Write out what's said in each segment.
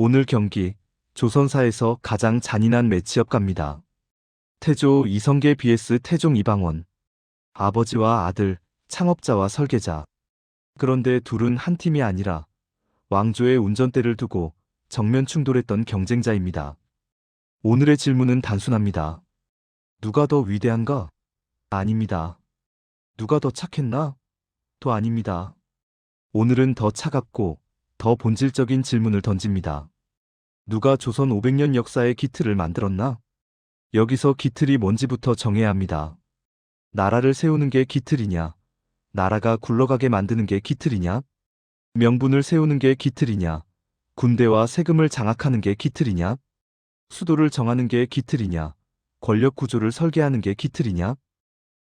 오늘 경기, 조선사에서 가장 잔인한 매치업 갑니다. 태조 이성계 vs 태종 이방원. 아버지와 아들, 창업자와 설계자. 그런데 둘은 한 팀이 아니라 왕조의 운전대를 두고 정면 충돌했던 경쟁자입니다. 오늘의 질문은 단순합니다. 누가 더 위대한가? 아닙니다. 누가 더 착했나? 도 아닙니다. 오늘은 더 차갑고 더 본질적인 질문을 던집니다. 누가 조선 500년 역사의 기틀을 만들었나? 여기서 기틀이 뭔지부터 정해야 합니다. 나라를 세우는 게 기틀이냐? 나라가 굴러가게 만드는 게 기틀이냐? 명분을 세우는 게 기틀이냐? 군대와 세금을 장악하는 게 기틀이냐? 수도를 정하는 게 기틀이냐? 권력 구조를 설계하는 게 기틀이냐?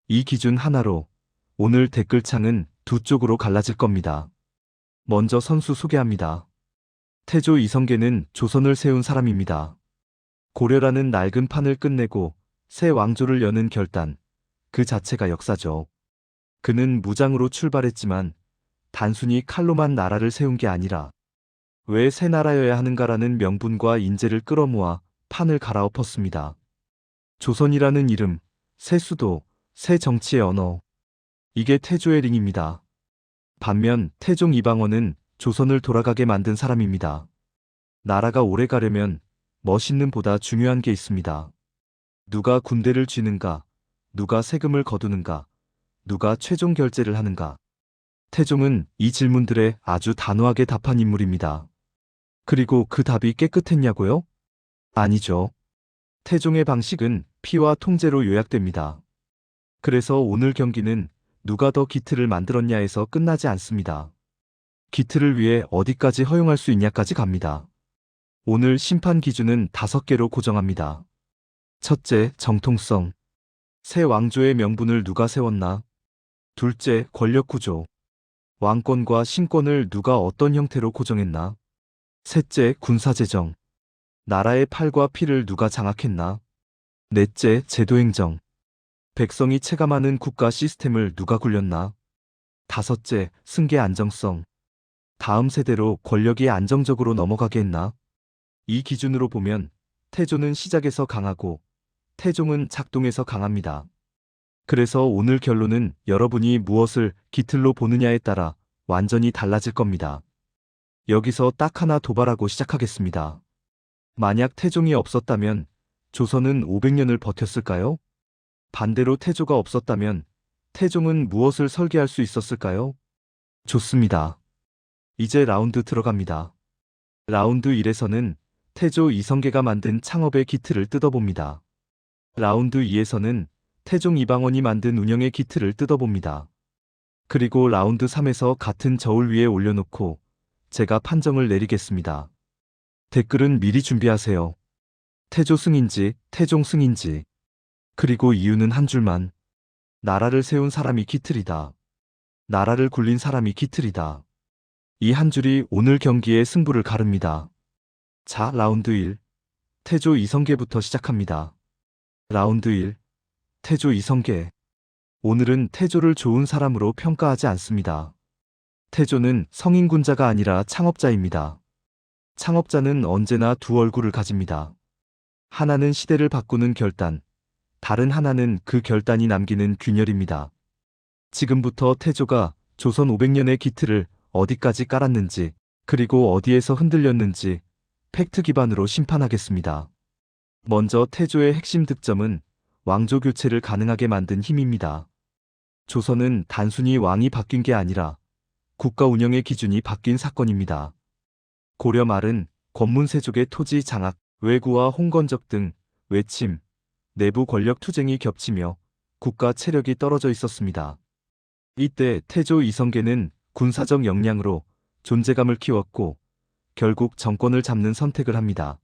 이 기준 하나로 오늘 댓글창은 두 쪽으로 갈라질 겁니다. 먼저 선수 소개합니다. 태조 이성계는 조선을 세운 사람입니다. 고려라는 낡은 판을 끝내고 새 왕조를 여는 결단, 그 자체가 역사죠. 그는 무장으로 출발했지만 단순히 칼로만 나라를 세운 게 아니라 왜 새 나라여야 하는가라는 명분과 인재를 끌어모아 판을 갈아엎었습니다. 조선이라는 이름, 새 수도, 새 정치의 언어. 이게 태조의 링입니다. 반면 태종 이방원은 조선을 돌아가게 만든 사람입니다. 나라가 오래 가려면 멋있는 보다 중요한 게 있습니다. 누가 군대를 쥐는가? 누가 세금을 거두는가? 누가 최종 결제를 하는가? 태종은 이 질문들에 아주 단호하게 답한 인물입니다. 그리고 그 답이 깨끗했냐고요? 아니죠. 태종의 방식은 피와 통제로 요약됩니다. 그래서 오늘 경기는 누가 더 기틀을 만들었냐에서 끝나지 않습니다. 기틀을 위해 어디까지 허용할 수 있냐까지 갑니다. 오늘 심판 기준은 5개로 고정합니다. 첫째, 정통성. 새 왕조의 명분을 누가 세웠나? 둘째, 권력 구조. 왕권과 신권을 누가 어떤 형태로 고정했나? 셋째, 군사재정. 나라의 팔과 피를 누가 장악했나? 넷째, 제도행정. 백성이 체감하는 국가 시스템을 누가 굴렸나? 다섯째, 승계 안정성. 다음 세대로 권력이 안정적으로 넘어가게 했나? 이 기준으로 보면 태조는 시작에서 강하고 태종은 작동에서 강합니다. 그래서 오늘 결론은 여러분이 무엇을 기틀로 보느냐에 따라 완전히 달라질 겁니다. 여기서 딱 하나 도발하고 시작하겠습니다. 만약 태종이 없었다면 조선은 500년을 버텼을까요? 반대로 태조가 없었다면 태종은 무엇을 설계할 수 있었을까요? 좋습니다. 이제 라운드 들어갑니다. 라운드 1에서는 태조 이성계가 만든 창업의 기틀을 뜯어봅니다. 라운드 2에서는 태종 이방원이 만든 운영의 기틀을 뜯어봅니다. 그리고 라운드 3에서 같은 저울 위에 올려놓고 제가 판정을 내리겠습니다. 댓글은 미리 준비하세요. 태조 승인지 태종 승인지. 그리고 이유는 한 줄만. 나라를 세운 사람이 기틀이다. 나라를 굴린 사람이 기틀이다. 이 한 줄이 오늘 경기의 승부를 가릅니다. 자, 라운드 1. 태조 이성계부터 시작합니다. 라운드 1. 태조 이성계. 오늘은 태조를 좋은 사람으로 평가하지 않습니다. 태조는 성인군자가 아니라 창업자입니다. 창업자는 언제나 두 얼굴을 가집니다. 하나는 시대를 바꾸는 결단, 다른 하나는 그 결단이 남기는 균열입니다. 지금부터 태조가 조선 500년의 기틀을 어디까지 깔았는지, 그리고 어디에서 흔들렸는지 팩트 기반으로 심판하겠습니다. 먼저 태조의 핵심 득점은 왕조 교체를 가능하게 만든 힘입니다. 조선은 단순히 왕이 바뀐 게 아니라 국가 운영의 기준이 바뀐 사건입니다. 고려 말은 권문세족의 토지 장악, 왜구와 홍건적 등 외침, 내부 권력 투쟁이 겹치며 국가 체력이 떨어져 있었습니다. 이때 태조 이성계는 군사적 역량으로 존재감을 키웠고 결국 정권을 잡는 선택을 합니다.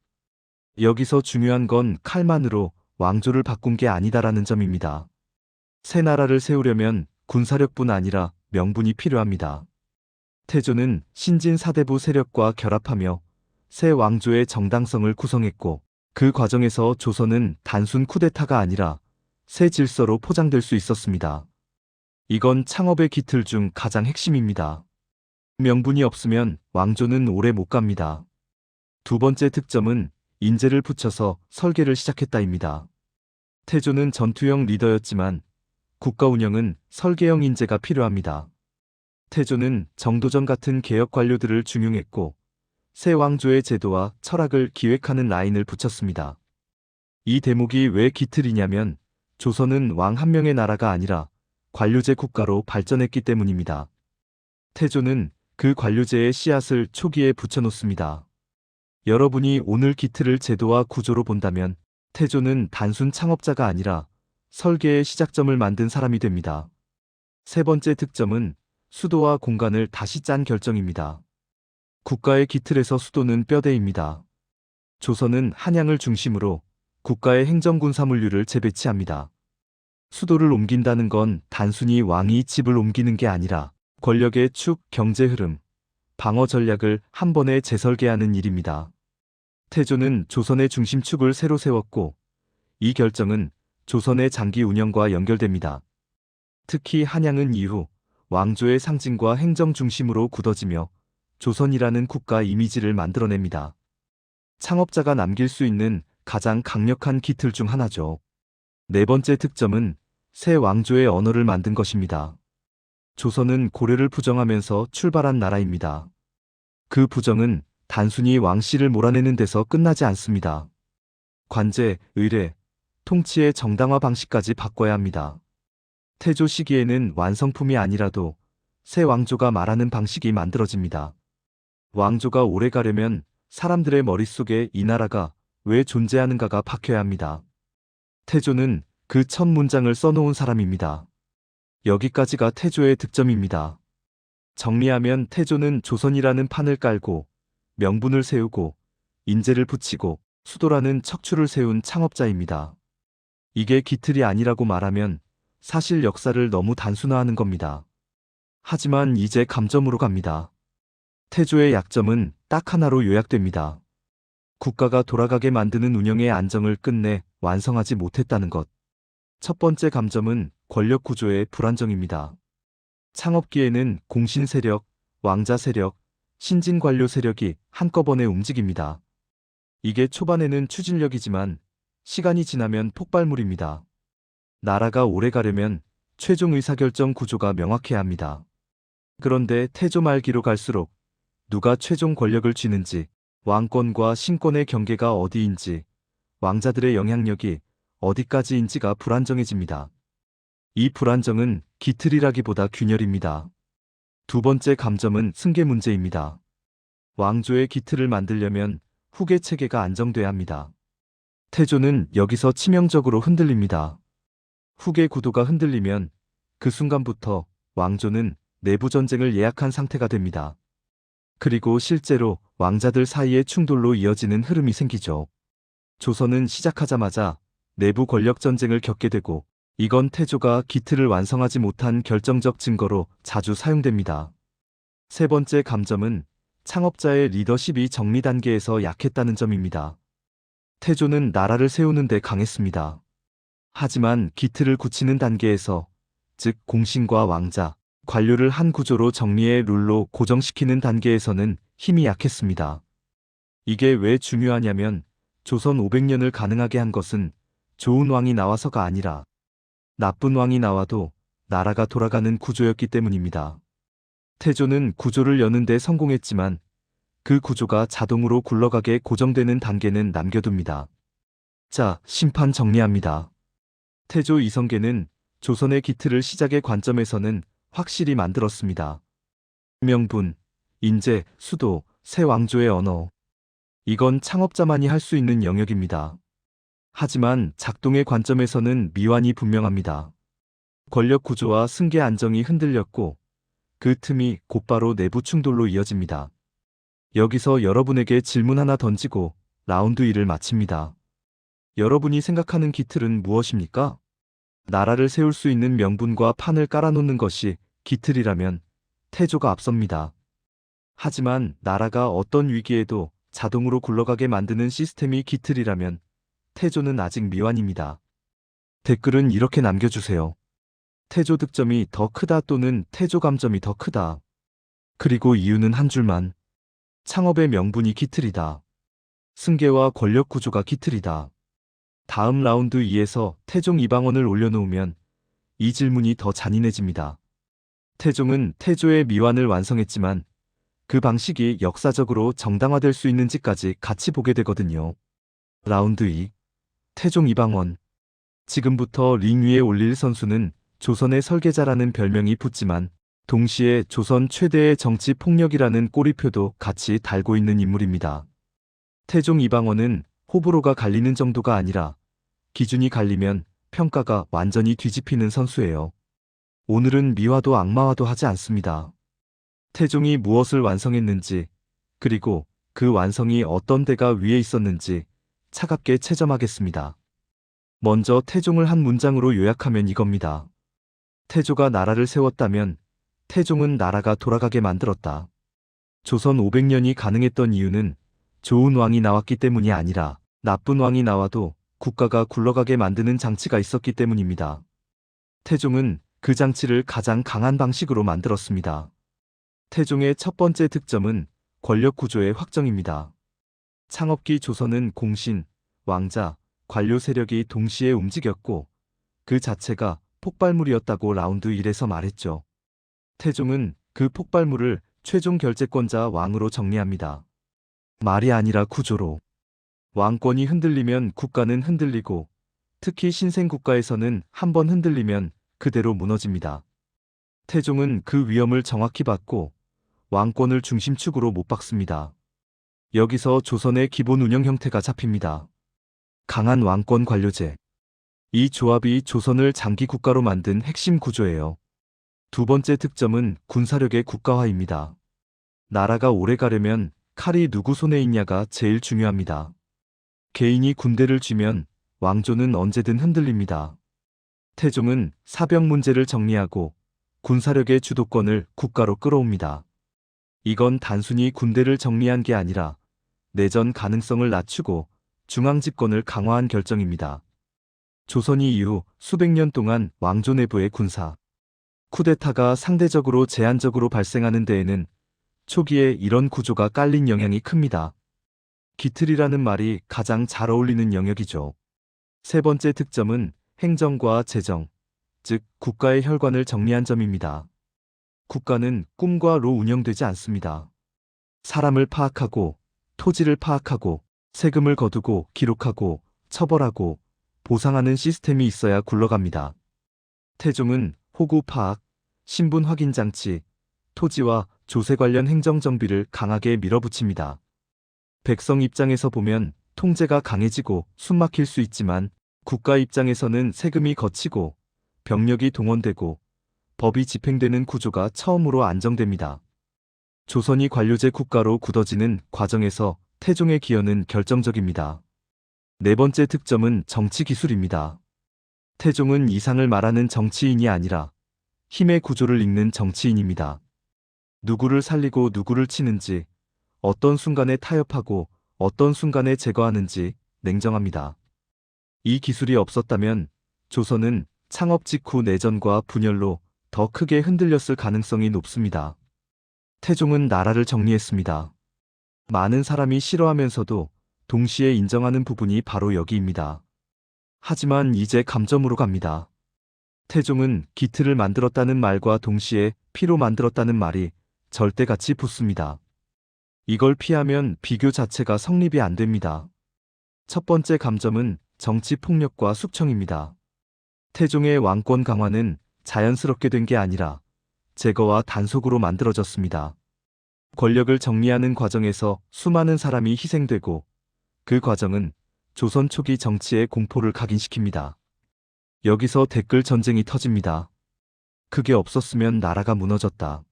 여기서 중요한 건 칼만으로 왕조를 바꾼 게 아니다라는 점입니다. 새 나라를 세우려면 군사력뿐 아니라 명분이 필요합니다. 태조는 신진 사대부 세력과 결합하며 새 왕조의 정당성을 구성했고 그 과정에서 조선은 단순 쿠데타가 아니라 새 질서로 포장될 수 있었습니다. 이건 창업의 기틀 중 가장 핵심입니다. 명분이 없으면 왕조는 오래 못 갑니다. 두 번째 특점은 인재를 붙여서 설계를 시작했다입니다. 태조는 전투형 리더였지만 국가 운영은 설계형 인재가 필요합니다. 태조는 정도전 같은 개혁 관료들을 중용했고 새 왕조의 제도와 철학을 기획하는 라인을 붙였습니다. 이 대목이 왜 기틀이냐면 조선은 왕 한 명의 나라가 아니라 관료제 국가로 발전했기 때문입니다. 태조는 그 관료제의 씨앗을 초기에 붙여놓습니다. 여러분이 오늘 기틀을 제도와 구조로 본다면 태조는 단순 창업자가 아니라 설계의 시작점을 만든 사람이 됩니다. 세 번째 특점은 수도와 공간을 다시 짠 결정입니다. 국가의 기틀에서 수도는 뼈대입니다. 조선은 한양을 중심으로 국가의 행정군 사물류를 재배치합니다. 수도를 옮긴다는 건 단순히 왕이 집을 옮기는 게 아니라 권력의 축, 경제 흐름, 방어 전략을 한 번에 재설계하는 일입니다. 태조는 조선의 중심축을 새로 세웠고 이 결정은 조선의 장기 운영과 연결됩니다. 특히 한양은 이후 왕조의 상징과 행정 중심으로 굳어지며 조선이라는 국가 이미지를 만들어냅니다. 창업자가 남길 수 있는 가장 강력한 기틀 중 하나죠. 네 번째 특점은 새 왕조의 언어를 만든 것입니다. 조선은 고려를 부정하면서 출발한 나라입니다. 그 부정은 단순히 왕씨를 몰아내는 데서 끝나지 않습니다. 관제, 의례, 통치의 정당화 방식까지 바꿔야 합니다. 태조 시기에는 완성품이 아니라도 새 왕조가 말하는 방식이 만들어집니다. 왕조가 오래 가려면 사람들의 머릿속에 이 나라가 왜 존재하는가가 박혀야 합니다. 태조는 그 첫 문장을 써놓은 사람입니다. 여기까지가 태조의 득점입니다. 정리하면 태조는 조선이라는 판을 깔고 명분을 세우고 인재를 붙이고 수도라는 척추를 세운 창업자입니다. 이게 기틀이 아니라고 말하면 사실 역사를 너무 단순화하는 겁니다. 하지만 이제 감점으로 갑니다. 태조의 약점은 딱 하나로 요약됩니다. 국가가 돌아가게 만드는 운영의 안정을 끝내 완성하지 못했다는 것. 첫 번째 감점은 권력 구조의 불안정입니다. 창업기에는 공신 세력, 왕자 세력, 신진 관료 세력이 한꺼번에 움직입니다. 이게 초반에는 추진력이지만 시간이 지나면 폭발물입니다. 나라가 오래 가려면 최종 의사결정 구조가 명확해야 합니다. 그런데 태조 말기로 갈수록 누가 최종 권력을 쥐는지, 왕권과 신권의 경계가 어디인지, 왕자들의 영향력이 어디까지인지가 불안정해집니다. 이 불안정은 기틀이라기보다 균열입니다. 두 번째 감점은 승계 문제입니다. 왕조의 기틀을 만들려면 후계 체계가 안정돼야 합니다. 태조는 여기서 치명적으로 흔들립니다. 후계 구도가 흔들리면 그 순간부터 왕조는 내부 전쟁을 예약한 상태가 됩니다. 그리고 실제로 왕자들 사이의 충돌로 이어지는 흐름이 생기죠. 조선은 시작하자마자 내부 권력 전쟁을 겪게 되고 이건 태조가 기틀을 완성하지 못한 결정적 증거로 자주 사용됩니다. 세 번째 감점은 창업자의 리더십이 정리 단계에서 약했다는 점입니다. 태조는 나라를 세우는 데 강했습니다. 하지만 기틀을 굳히는 단계에서, 즉 공신과 왕자, 관료를 한 구조로 정리해 룰로 고정시키는 단계에서는 힘이 약했습니다. 이게 왜 중요하냐면 조선 500년을 가능하게 한 것은 좋은 왕이 나와서가 아니라 나쁜 왕이 나와도 나라가 돌아가는 구조였기 때문입니다. 태조는 구조를 여는 데 성공했지만 그 구조가 자동으로 굴러가게 고정되는 단계는 남겨둡니다. 자, 심판 정리합니다. 태조 이성계는 조선의 기틀을 시작의 관점에서는 확실히 만들었습니다. 명분, 인재, 수도, 새 왕조의 언어. 이건 창업자만이 할 수 있는 영역입니다. 하지만 작동의 관점에서는 미완이 분명합니다. 권력 구조와 승계 안정이 흔들렸고 그 틈이 곧바로 내부 충돌로 이어집니다. 여기서 여러분에게 질문 하나 던지고 라운드 1을 마칩니다. 여러분이 생각하는 기틀은 무엇입니까? 나라를 세울 수 있는 명분과 판을 깔아놓는 것이 기틀이라면 태조가 앞섭니다. 하지만 나라가 어떤 위기에도 자동으로 굴러가게 만드는 시스템이 기틀이라면 태조는 아직 미완입니다. 댓글은 이렇게 남겨주세요. 태조 득점이 더 크다 또는 태조 감점이 더 크다. 그리고 이유는 한 줄만. 창업의 명분이 기틀이다. 승계와 권력 구조가 기틀이다. 다음 라운드 2에서 태종 이방원을 올려놓으면 이 질문이 더 잔인해집니다. 태종은 태조의 미완을 완성했지만 그 방식이 역사적으로 정당화될 수 있는지까지 같이 보게 되거든요. 라운드 2. 태종 이방원. 지금부터 링 위에 올릴 선수는 조선의 설계자라는 별명이 붙지만 동시에 조선 최대의 정치 폭력이라는 꼬리표도 같이 달고 있는 인물입니다. 태종 이방원은 호불호가 갈리는 정도가 아니라 기준이 갈리면 평가가 완전히 뒤집히는 선수예요. 오늘은 미화도 악마화도 하지 않습니다. 태종이 무엇을 완성했는지, 그리고 그 완성이 어떤 데가 위에 있었는지 차갑게 채점하겠습니다. 먼저 태종을 한 문장으로 요약하면 이겁니다. 태조가 나라를 세웠다면 태종은 나라가 돌아가게 만들었다. 조선 500년이 가능했던 이유는 좋은 왕이 나왔기 때문이 아니라 나쁜 왕이 나와도 국가가 굴러가게 만드는 장치가 있었기 때문입니다. 태종은 그 장치를 가장 강한 방식으로 만들었습니다. 태종의 첫 번째 득점은 권력 구조의 확정입니다. 창업기 조선은 공신, 왕자, 관료 세력이 동시에 움직였고 그 자체가 폭발물이었다고 라운드 1에서 말했죠. 태종은 그 폭발물을 최종 결재권자 왕으로 정리합니다. 말이 아니라 구조로. 왕권이 흔들리면 국가는 흔들리고 특히 신생국가에서는 한번 흔들리면 그대로 무너집니다. 태종은 그 위험을 정확히 받고 왕권을 중심축으로 못 박습니다. 여기서 조선의 기본 운영 형태가 잡힙니다. 강한 왕권 관료제. 이 조합이 조선을 장기 국가로 만든 핵심 구조예요. 두 번째 특점은 군사력의 국가화입니다. 나라가 오래 가려면 칼이 누구 손에 있냐가 제일 중요합니다. 개인이 군대를 쥐면 왕조는 언제든 흔들립니다. 태종은 사병 문제를 정리하고 군사력의 주도권을 국가로 끌어옵니다. 이건 단순히 군대를 정리한 게 아니라 내전 가능성을 낮추고 중앙 집권을 강화한 결정입니다. 조선이 이후 수백 년 동안 왕조 내부의 군사 쿠데타가 상대적으로 제한적으로 발생하는 데에는 초기에 이런 구조가 깔린 영향이 큽니다. 기틀이라는 말이 가장 잘 어울리는 영역이죠. 세 번째 특점은 행정과 재정, 즉 국가의 혈관을 정리한 점입니다. 국가는 꿈과 로 운영되지 않습니다. 사람을 파악하고, 토지를 파악하고, 세금을 거두고, 기록하고, 처벌하고, 보상하는 시스템이 있어야 굴러갑니다. 태종은 호구 파악, 신분 확인 장치, 토지와 조세 관련 행정 정비를 강하게 밀어붙입니다. 백성 입장에서 보면 통제가 강해지고 숨막힐 수 있지만 국가 입장에서는 세금이 거치고 병력이 동원되고 법이 집행되는 구조가 처음으로 안정됩니다. 조선이 관료제 국가로 굳어지는 과정에서 태종의 기여는 결정적입니다. 네 번째 특점은 정치 기술입니다. 태종은 이상을 말하는 정치인이 아니라 힘의 구조를 읽는 정치인입니다. 누구를 살리고 누구를 치는지, 어떤 순간에 타협하고 어떤 순간에 제거하는지 냉정합니다. 이 기술이 없었다면 조선은 창업 직후 내전과 분열로 더 크게 흔들렸을 가능성이 높습니다. 태종은 나라를 정리했습니다. 많은 사람이 싫어하면서도 동시에 인정하는 부분이 바로 여기입니다. 하지만 이제 감점으로 갑니다. 태종은 기틀을 만들었다는 말과 동시에 피로 만들었다는 말이 절대같이 붙습니다. 이걸 피하면 비교 자체가 성립이 안 됩니다. 첫 번째 감점은 정치 폭력과 숙청입니다. 태종의 왕권 강화는 자연스럽게 된 게 아니라 제거와 단속으로 만들어졌습니다. 권력을 정리하는 과정에서 수많은 사람이 희생되고 그 과정은 조선 초기 정치의 공포를 각인시킵니다. 여기서 댓글 전쟁이 터집니다. 그게 없었으면 나라가 무너졌다.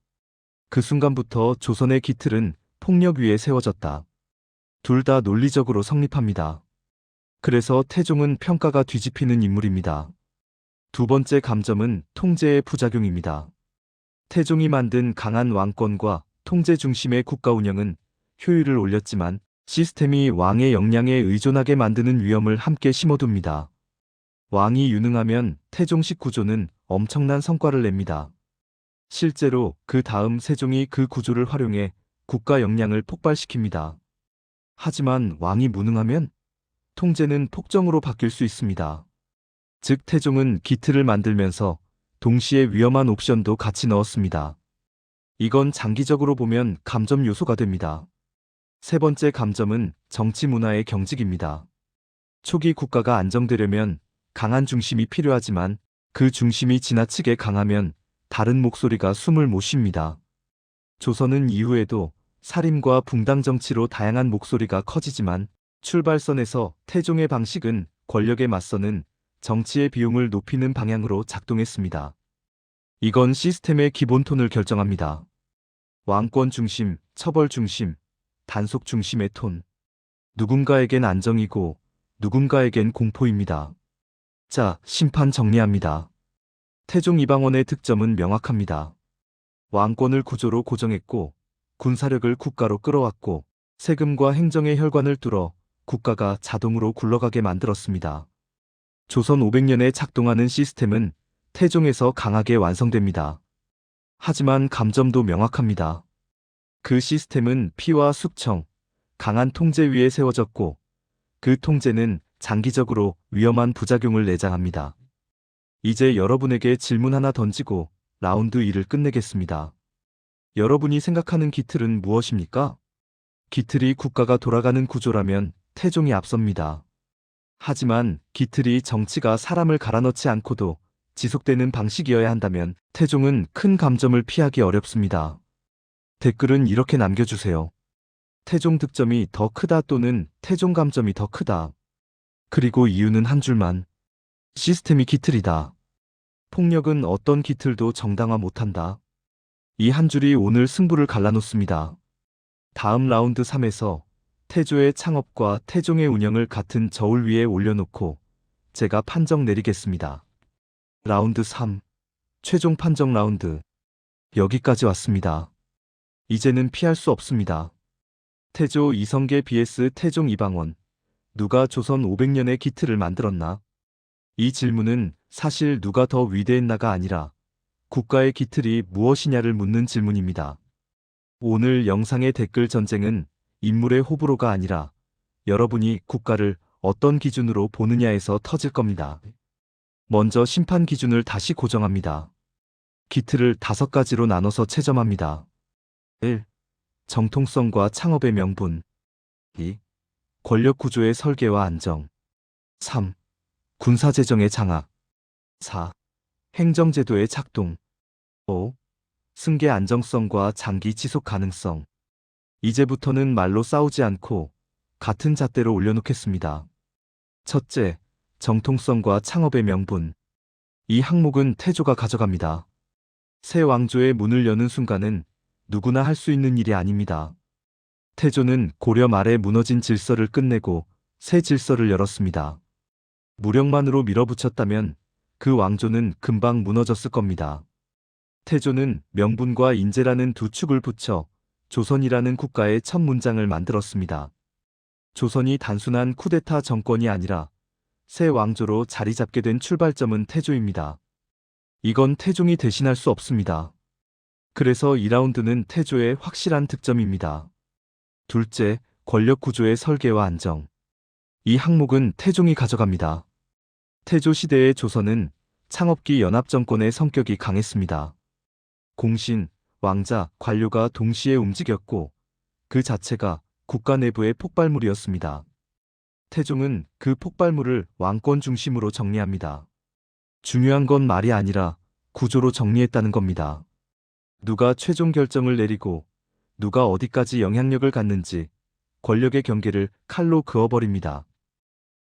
그 순간부터 조선의 기틀은 폭력 위에 세워졌다. 둘 다 논리적으로 성립합니다. 그래서 태종은 평가가 뒤집히는 인물입니다. 두 번째 감점은 통제의 부작용입니다. 태종이 만든 강한 왕권과 통제 중심의 국가 운영은 효율을 올렸지만 시스템이 왕의 역량에 의존하게 만드는 위험을 함께 심어둡니다. 왕이 유능하면 태종식 구조는 엄청난 성과를 냅니다. 실제로 그 다음 세종이 그 구조를 활용해 국가 역량을 폭발시킵니다. 하지만 왕이 무능하면 통제는 폭정으로 바뀔 수 있습니다. 즉 태종은 기틀을 만들면서 동시에 위험한 옵션도 같이 넣었습니다. 이건 장기적으로 보면 감점 요소가 됩니다. 세 번째 감점은 정치 문화의 경직입니다. 초기 국가가 안정되려면 강한 중심이 필요하지만 그 중심이 지나치게 강하면 다른 목소리가 숨을 못 쉽니다. 조선은 이후에도 살인과 붕당 정치로 다양한 목소리가 커지지만 출발선에서 태종의 방식은 권력에 맞서는 정치의 비용을 높이는 방향으로 작동했습니다. 이건 시스템의 기본 톤을 결정합니다. 왕권 중심, 처벌 중심, 단속 중심의 톤. 누군가에겐 안정이고 누군가에겐 공포입니다. 자, 심판 정리합니다. 태종 이방원의 득점은 명확합니다. 왕권을 구조로 고정했고 군사력을 국가로 끌어왔고 세금과 행정의 혈관을 뚫어 국가가 자동으로 굴러가게 만들었습니다. 조선 500년에 작동하는 시스템은 태종에서 강하게 완성됩니다. 하지만 감점도 명확합니다. 그 시스템은 피와 숙청, 강한 통제 위에 세워졌고 그 통제는 장기적으로 위험한 부작용을 내장합니다. 이제 여러분에게 질문 하나 던지고 라운드 2를 끝내겠습니다. 여러분이 생각하는 기틀은 무엇입니까? 기틀이 국가가 돌아가는 구조라면 태종이 앞섭니다. 하지만 기틀이 정치가 사람을 갈아넣지 않고도 지속되는 방식이어야 한다면 태종은 큰 감점을 피하기 어렵습니다. 댓글은 이렇게 남겨주세요. 태종 득점이 더 크다 또는 태종 감점이 더 크다. 그리고 이유는 한 줄만. 시스템이 기틀이다. 폭력은 어떤 기틀도 정당화 못한다. 이 한 줄이 오늘 승부를 갈라놓습니다. 다음 라운드 3에서 태조의 창업과 태종의 운영을 같은 저울 위에 올려놓고 제가 판정 내리겠습니다. 라운드 3. 최종 판정 라운드. 여기까지 왔습니다. 이제는 피할 수 없습니다. 태조 이성계 vs 태종 이방원. 누가 조선 500년의 기틀을 만들었나? 이 질문은 사실 누가 더 위대했나가 아니라 국가의 기틀이 무엇이냐를 묻는 질문입니다. 오늘 영상의 댓글 전쟁은 인물의 호불호가 아니라 여러분이 국가를 어떤 기준으로 보느냐에서 터질 겁니다. 먼저 심판 기준을 다시 고정합니다. 기틀을 5가지로 나눠서 채점합니다. 1. 정통성과 창업의 명분. 2. 권력 구조의 설계와 안정. 3. 군사재정의 장악. 4. 행정제도의 작동. 5. 승계 안정성과 장기 지속 가능성. 이제부터는 말로 싸우지 않고 같은 잣대로 올려놓겠습니다. 첫째, 정통성과 창업의 명분. 이 항목은 태조가 가져갑니다. 새 왕조의 문을 여는 순간은 누구나 할 수 있는 일이 아닙니다. 태조는 고려 말에 무너진 질서를 끝내고 새 질서를 열었습니다. 무력만으로 밀어붙였다면 그 왕조는 금방 무너졌을 겁니다. 태조는 명분과 인재라는 두 축을 붙여 조선이라는 국가의 첫 문장을 만들었습니다. 조선이 단순한 쿠데타 정권이 아니라 새 왕조로 자리 잡게 된 출발점은 태조입니다. 이건 태종이 대신할 수 없습니다. 그래서 2라운드는 태조의 확실한 득점입니다. 둘째, 권력 구조의 설계와 안정. 이 항목은 태종이 가져갑니다. 태조 시대의 조선은 창업기 연합정권의 성격이 강했습니다. 공신, 왕자, 관료가 동시에 움직였고 그 자체가 국가 내부의 폭발물이었습니다. 태종은 그 폭발물을 왕권 중심으로 정리합니다. 중요한 건 말이 아니라 구조로 정리했다는 겁니다. 누가 최종 결정을 내리고 누가 어디까지 영향력을 갖는지 권력의 경계를 칼로 그어버립니다.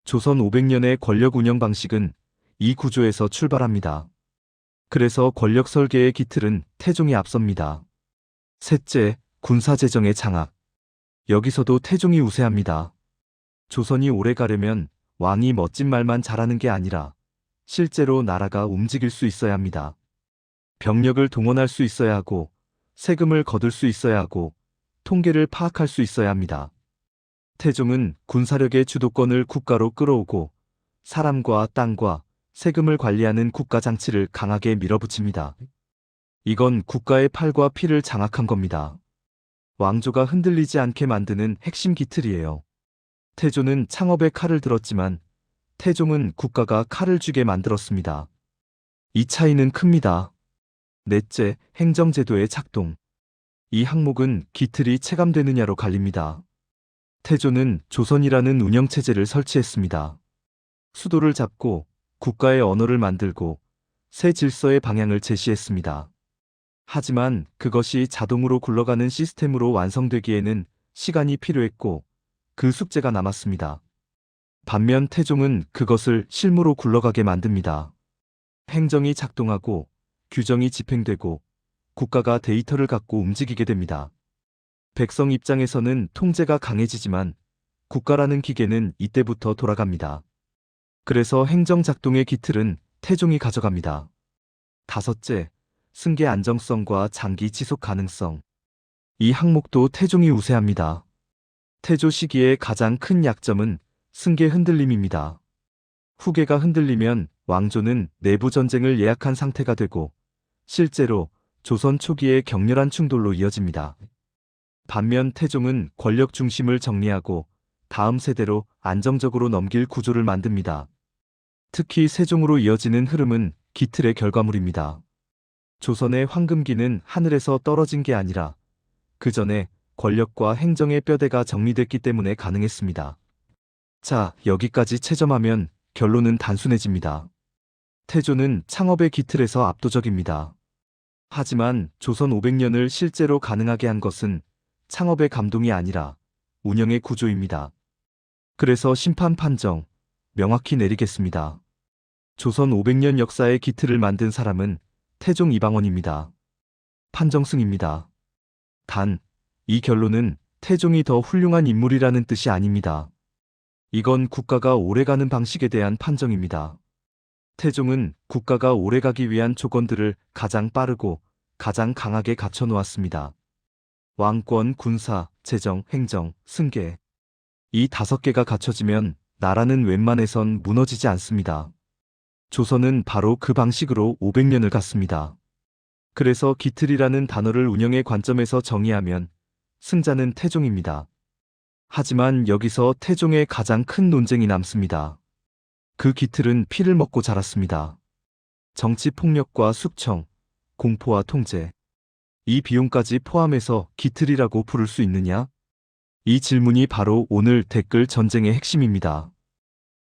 조선 500년의 권력 운영 방식은 이 구조에서 출발합니다. 그래서 권력 설계의 기틀은 태종이 앞섭니다. 셋째, 군사재정의 장악. 여기서도 태종이 우세합니다. 조선이 오래 가려면 왕이 멋진 말만 잘하는 게 아니라 실제로 나라가 움직일 수 있어야 합니다. 병력을 동원할 수 있어야 하고 세금을 거둘 수 있어야 하고 통계를 파악할 수 있어야 합니다. 태종은 군사력의 주도권을 국가로 끌어오고 사람과 땅과 세금을 관리하는 국가 장치를 강하게 밀어붙입니다. 이건 국가의 팔과 피를 장악한 겁니다. 왕조가 흔들리지 않게 만드는 핵심 기틀이에요. 태조는 창업에 칼을 들었지만 태종은 국가가 칼을 쥐게 만들었습니다. 이 차이는 큽니다. 넷째, 행정제도의 작동. 이 항목은 기틀이 체감되느냐로 갈립니다. 태조는 조선이라는 운영체제를 설치했습니다. 수도를 잡고 국가의 언어를 만들고 새 질서의 방향을 제시했습니다. 하지만 그것이 자동으로 굴러가는 시스템으로 완성되기에는 시간이 필요했고 그 숙제가 남았습니다. 반면 태종은 그것을 실무로 굴러가게 만듭니다. 행정이 작동하고 규정이 집행되고 국가가 데이터를 갖고 움직이게 됩니다. 백성 입장에서는 통제가 강해지지만 국가라는 기계는 이때부터 돌아갑니다. 그래서 행정 작동의 기틀은 태종이 가져갑니다. 다섯째, 승계 안정성과 장기 지속 가능성. 이 항목도 태종이 우세합니다. 태조 시기의 가장 큰 약점은 승계 흔들림입니다. 후계가 흔들리면 왕조는 내부 전쟁을 예약한 상태가 되고 실제로 조선 초기에 격렬한 충돌로 이어집니다. 반면 태종은 권력 중심을 정리하고 다음 세대로 안정적으로 넘길 구조를 만듭니다. 특히 세종으로 이어지는 흐름은 기틀의 결과물입니다. 조선의 황금기는 하늘에서 떨어진 게 아니라 그 전에 권력과 행정의 뼈대가 정리됐기 때문에 가능했습니다. 자, 여기까지 채점하면 결론은 단순해집니다. 태조는 창업의 기틀에서 압도적입니다. 하지만 조선 500년을 실제로 가능하게 한 것은 창업의 감동이 아니라 운영의 구조입니다. 그래서 심판 판정 명확히 내리겠습니다. 조선 500년 역사의 기틀을 만든 사람은 태종 이방원입니다. 판정승입니다. 단, 이 결론은 태종이 더 훌륭한 인물이라는 뜻이 아닙니다. 이건 국가가 오래가는 방식에 대한 판정입니다. 태종은 국가가 오래가기 위한 조건들을 가장 빠르고 가장 강하게 갖춰놓았습니다. 왕권, 군사, 재정, 행정, 승계. 이 5개가 갖춰지면 나라는 웬만해선 무너지지 않습니다. 조선은 바로 그 방식으로 500년을 갔습니다. 그래서 기틀이라는 단어를 운영의 관점에서 정의하면 승자는 태종입니다. 하지만 여기서 태종의 가장 큰 논쟁이 남습니다. 그 기틀은 피를 먹고 자랐습니다. 정치 폭력과 숙청, 공포와 통제. 이 비용까지 포함해서 기틀이라고 부를 수 있느냐? 이 질문이 바로 오늘 댓글 전쟁의 핵심입니다.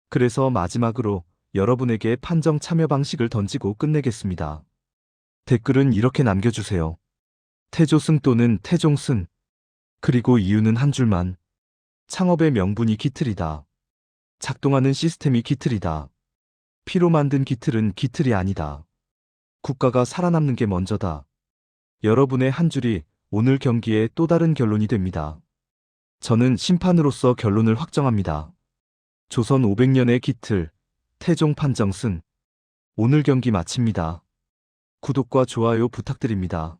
그래서 마지막으로 여러분에게 판정 참여 방식을 던지고 끝내겠습니다. 댓글은 이렇게 남겨주세요. 태조승 또는 태종승. 그리고 이유는 한 줄만. 창업의 명분이 기틀이다. 작동하는 시스템이 기틀이다. 피로 만든 기틀은 기틀이 아니다. 국가가 살아남는 게 먼저다. 여러분의 한 줄이 오늘 경기의 또 다른 결론이 됩니다. 저는 심판으로서 결론을 확정합니다. 조선 500년의 기틀, 태종 판정승. 오늘 경기 마칩니다. 구독과 좋아요 부탁드립니다.